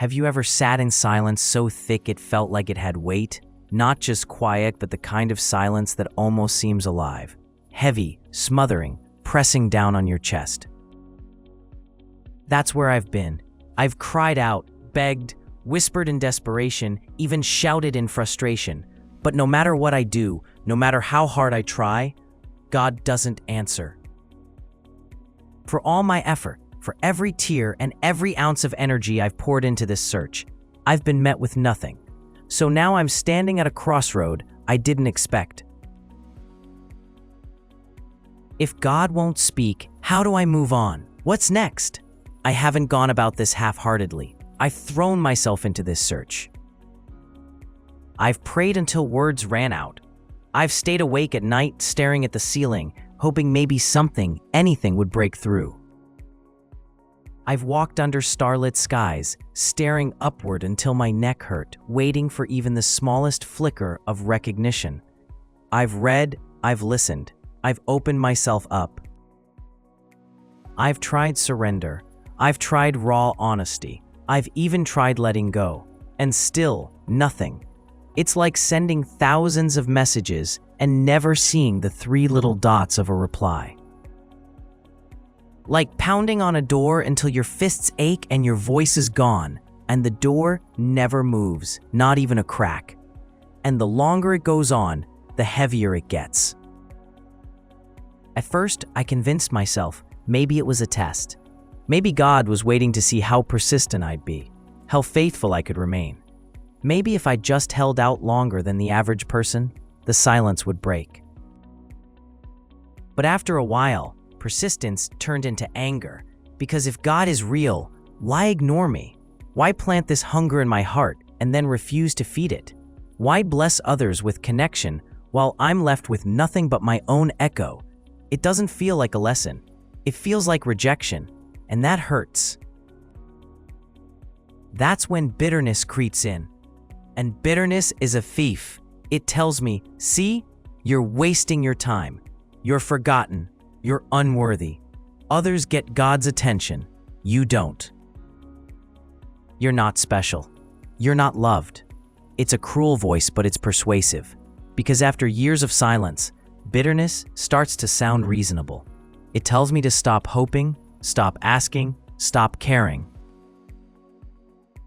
Have you ever sat in silence so thick it felt like it had weight? Not just quiet, but the kind of silence that almost seems alive. Heavy, smothering, pressing down on your chest. That's where I've been. I've cried out, begged, whispered in desperation, even shouted in frustration. But no matter what I do, no matter how hard I try, God doesn't answer. For all my effort, for every tear and every ounce of energy I've poured into this search, I've been met with nothing. So now I'm standing at a crossroad I didn't expect. If God won't speak, how do I move on? What's next? I haven't gone about this half-heartedly. I've thrown myself into this search. I've prayed until words ran out. I've stayed awake at night staring at the ceiling, hoping maybe something, anything would break through. I've walked under starlit skies, staring upward until my neck hurt, waiting for even the smallest flicker of recognition. I've read, I've listened, I've opened myself up. I've tried surrender, I've tried raw honesty, I've even tried letting go, and still nothing. It's like sending thousands of messages and never seeing the 3 little dots of a reply. Like pounding on a door until your fists ache and your voice is gone, and the door never moves, not even a crack. And the longer it goes on, the heavier it gets. At first, I convinced myself maybe it was a test. Maybe God was waiting to see how persistent I'd be, how faithful I could remain. Maybe if I just held out longer than the average person, the silence would break. But after a while, persistence turned into anger, because if God is real, why ignore me? Why plant this hunger in my heart and then refuse to feed it? Why bless others with connection while I'm left with nothing but my own echo? It doesn't feel like a lesson. It feels like rejection, and that hurts. That's when bitterness creeps in. And bitterness is a thief. It tells me, see, you're wasting your time. You're forgotten. You're unworthy. Others get God's attention. You don't. You're not special. You're not loved. It's a cruel voice, but it's persuasive. Because after years of silence, bitterness starts to sound reasonable. It tells me to stop hoping, stop asking, stop caring.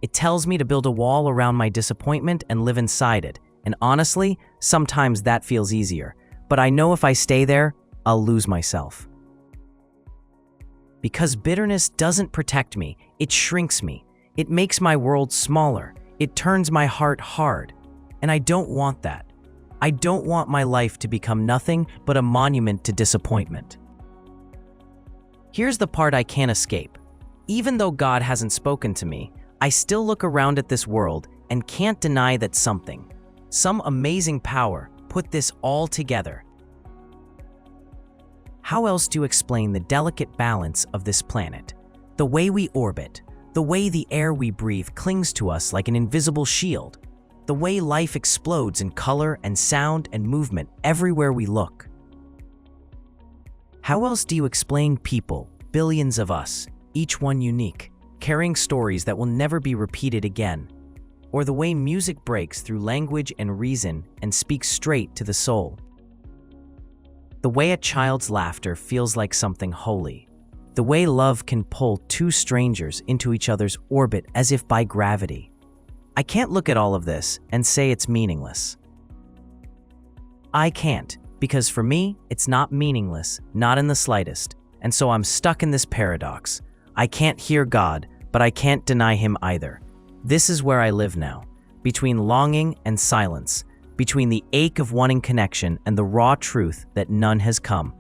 It tells me to build a wall around my disappointment and live inside it. And honestly, sometimes that feels easier. But I know if I stay there, I'll lose myself. Because bitterness doesn't protect me, it shrinks me. It makes my world smaller. It turns my heart hard. And I don't want that. I don't want my life to become nothing but a monument to disappointment. Here's the part I can't escape. Even though God hasn't spoken to me, I still look around at this world and can't deny that something, some amazing power, put this all together. How else do you explain the delicate balance of this planet? The way we orbit, the way the air we breathe clings to us like an invisible shield, the way life explodes in color and sound and movement everywhere we look. How else do you explain people, billions of us, each one unique, carrying stories that will never be repeated again? Or the way music breaks through language and reason and speaks straight to the soul? The way a child's laughter feels like something holy. The way love can pull 2 strangers into each other's orbit as if by gravity. I can't look at all of this and say it's meaningless. I can't, because for me, it's not meaningless, not in the slightest. And so I'm stuck in this paradox. I can't hear God, but I can't deny Him either. This is where I live now, between longing and silence, between the ache of wanting connection and the raw truth that none has come.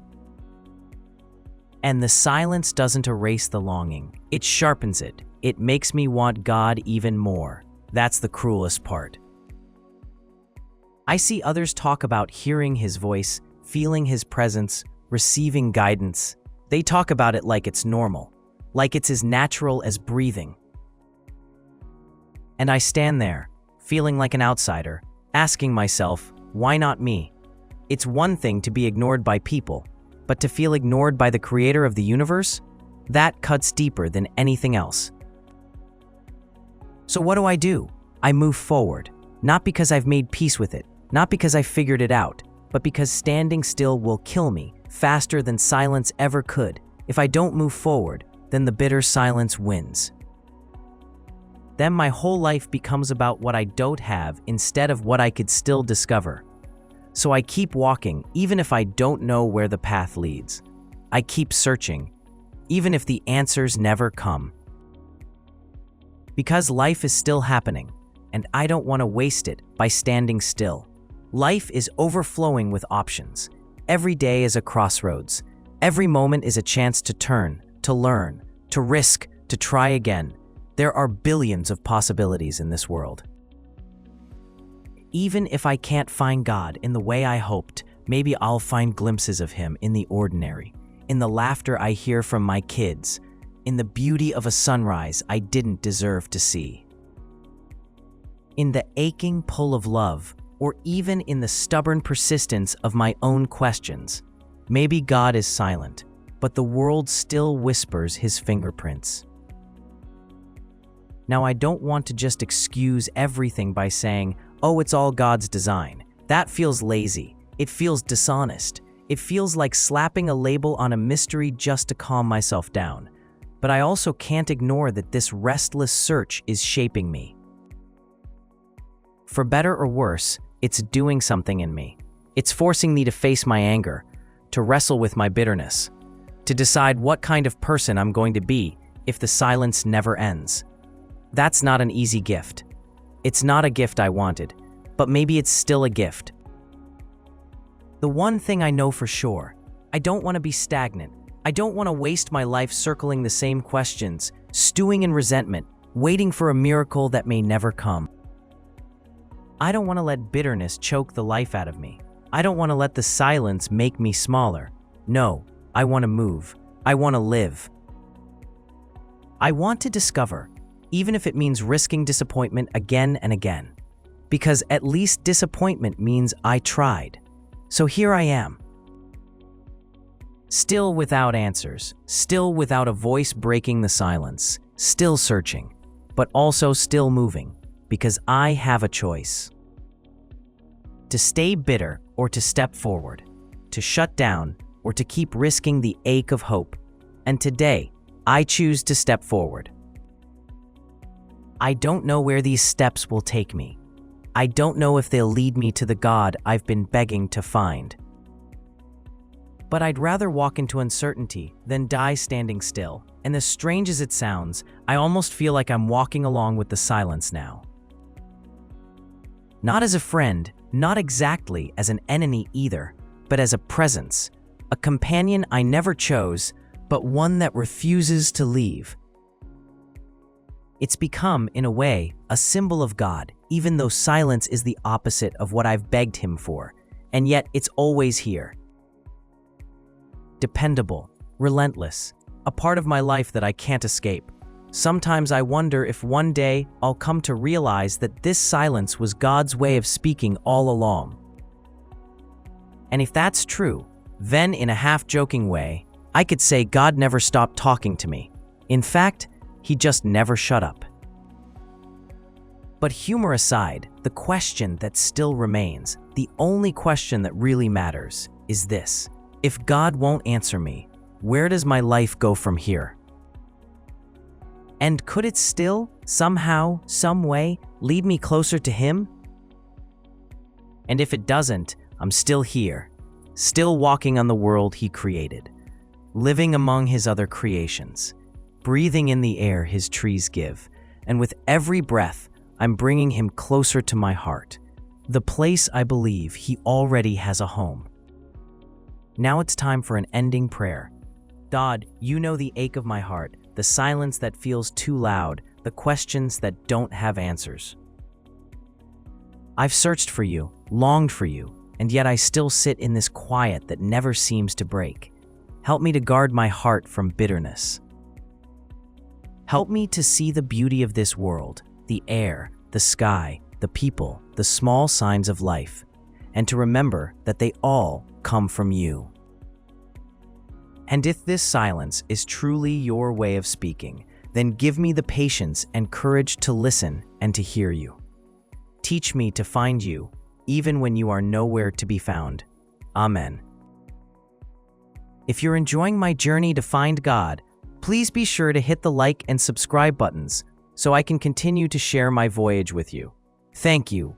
And the silence doesn't erase the longing. It sharpens it. It makes me want God even more. That's the cruelest part. I see others talk about hearing His voice, feeling His presence, receiving guidance. They talk about it like it's normal, like it's as natural as breathing. And I stand there, feeling like an outsider, asking myself, why not me? It's one thing to be ignored by people, but to feel ignored by the Creator of the universe? That cuts deeper than anything else. So what do? I move forward, not because I've made peace with it, not because I figured it out, but because standing still will kill me faster than silence ever could. If I don't move forward, then the bitter silence wins. Then my whole life becomes about what I don't have instead of what I could still discover. So I keep walking, even if I don't know where the path leads. I keep searching, even if the answers never come. Because life is still happening, and I don't want to waste it by standing still. Life is overflowing with options. Every day is a crossroads. Every moment is a chance to turn, to learn, to risk, to try again. There are billions of possibilities in this world. Even if I can't find God in the way I hoped, maybe I'll find glimpses of Him in the ordinary, in the laughter I hear from my kids, in the beauty of a sunrise I didn't deserve to see, in the aching pull of love, or even in the stubborn persistence of my own questions. Maybe God is silent, but the world still whispers His fingerprints. Now, I don't want to just excuse everything by saying, "Oh, it's all God's design." That feels lazy. It feels dishonest. It feels like slapping a label on a mystery just to calm myself down. But I also can't ignore that this restless search is shaping me. For better or worse, it's doing something in me. It's forcing me to face my anger, to wrestle with my bitterness, to decide what kind of person I'm going to be if the silence never ends. That's not an easy gift. It's not a gift I wanted, but maybe it's still a gift. The one thing I know for sure, I don't want to be stagnant. I don't want to waste my life circling the same questions, stewing in resentment, waiting for a miracle that may never come. I don't want to let bitterness choke the life out of me. I don't want to let the silence make me smaller. No, I want to move. I want to live. I want to discover, even if it means risking disappointment again and again. Because at least disappointment means I tried. So here I am. Still without answers, still without a voice breaking the silence, still searching, but also still moving, because I have a choice. To stay bitter or to step forward, to shut down or to keep risking the ache of hope. And today, I choose to step forward. I don't know where these steps will take me. I don't know if they'll lead me to the God I've been begging to find. But I'd rather walk into uncertainty than die standing still. And as strange as it sounds, I almost feel like I'm walking along with the silence now. Not as a friend, not exactly as an enemy either, but as a presence, a companion I never chose, but one that refuses to leave. It's become, in a way, a symbol of God, even though silence is the opposite of what I've begged Him for, and yet it's always here. Dependable, relentless, a part of my life that I can't escape. Sometimes I wonder if one day I'll come to realize that this silence was God's way of speaking all along. And if that's true, then in a half-joking way, I could say God never stopped talking to me. In fact, He just never shut up. But humor aside, the question that still remains, the only question that really matters, is this. If God won't answer me, where does my life go from here? And could it still, somehow, some way, lead me closer to Him? And if it doesn't, I'm still here, still walking on the world He created, living among His other creations, breathing in the air His trees give, and with every breath, I'm bringing Him closer to my heart, the place I believe He already has a home. Now it's time for an ending prayer. God, You know the ache of my heart, the silence that feels too loud, the questions that don't have answers. I've searched for You, longed for You, and yet I still sit in this quiet that never seems to break. Help me to guard my heart from bitterness. Help me to see the beauty of this world, the air, the sky, the people, the small signs of life, and to remember that they all come from You. And if this silence is truly Your way of speaking, then give me the patience and courage to listen and to hear you. Teach me to find you, even when you are nowhere to be found. Amen. If you're enjoying my journey to find God, please be sure to hit the like and subscribe buttons so I can continue to share my voyage with you. Thank you.